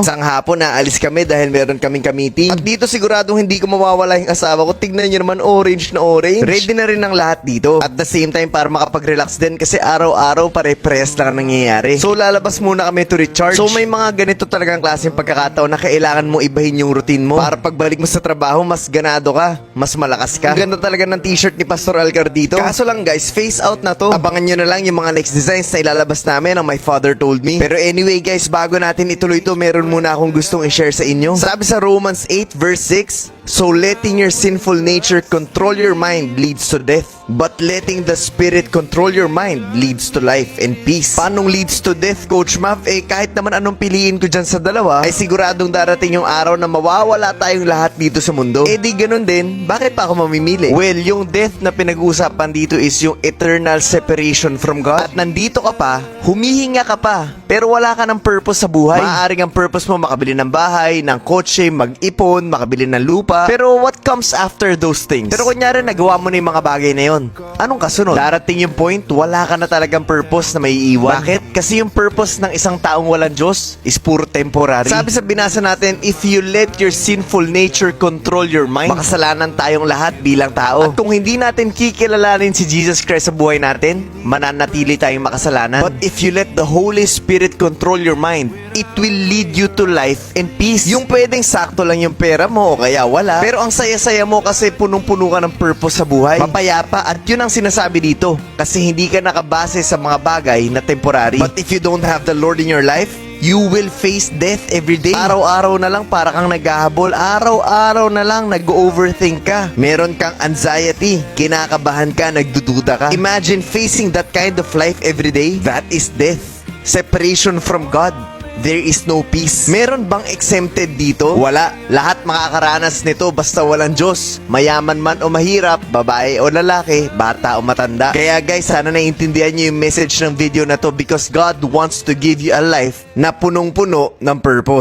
Isang hapon naalis kami dahil meron kaming meeting. At dito siguradong hindi ko mawawala yung asawa ko. Tignan nyo naman, orange na orange. Ready na rin ang lahat dito. At the same time para makapag-relax din kasi araw-araw pare-press lang ang nangyayari. So lalabas muna kami to recharge. So may mga ganito talagang klaseng pagkakataon na kailangan mo ibahin yung routine mo para pagbalik mo sa trabaho mas ganado ka, mas malakas ka. Ang ganda talaga ng t-shirt ni Pastor Alcar dito. Kaso lang guys, face out na to. Abangan nyo na lang yung mga next designs na ilalabas namin ang my father told me. Pero anyway guys, bago natin ituloy to, meron muna akong gustong i-share sa inyo. Sabi sa Romans 8 verse 6, so letting your sinful nature control your mind leads to death. But letting the Spirit control your mind leads to life and peace. Paanong leads to death, Coach Mav? Kahit naman anong piliin ko dyan sa dalawa, ay siguradong darating yung araw na mawawala tayong lahat dito sa mundo. Di ganun din, bakit pa ako mamimili? Well, yung death na pinag-uusapan dito is yung eternal separation from God. At nandito ka pa, humihinga ka pa, pero wala ka ng purpose sa buhay. Maaaring ang purpose mo makabili ng bahay, ng kotse, mag-ipon, makabili ng lupa. Pero what comes after those things? Pero kunyari nagawa mo na yung mga bagay na yun, anong kasunod? Darating yung point, wala ka na talagang purpose na may iiwan. Bakit? Kasi yung purpose ng isang taong walang Diyos is puro temporary. Sabi sa binasa natin, if you let your sinful nature control your mind, makasalanan tayong lahat bilang tao. At kung hindi natin kikilalanin si Jesus Christ sa buhay natin, mananatili tayong makasalanan. But if you let the Holy Spirit control your mind, it will lead you to life and peace. Yung pwedeng sakto lang yung pera mo o kaya wala, pero ang saya-saya mo kasi punong-puno ka ng purpose sa buhay. Mapayapa. At yun ang sinasabi dito kasi hindi ka nakabase sa mga bagay na temporary. But if you don't have the Lord in your life, you will face death every day. Araw-araw na lang para kang naghahabol. Araw-araw na lang nag-overthink ka. Meron kang anxiety. Kinakabahan ka, nagdududa ka. Imagine facing that kind of life every day. That is death. Separation from God. There is no peace. Meron bang exempted dito? Wala. Lahat makakaranas nito basta walang Diyos. Mayaman man o mahirap, babae o lalaki, bata o matanda. Kaya guys, sana naiintindihan nyo yung message ng video na to because God wants to give you a life na punong-puno ng purpose.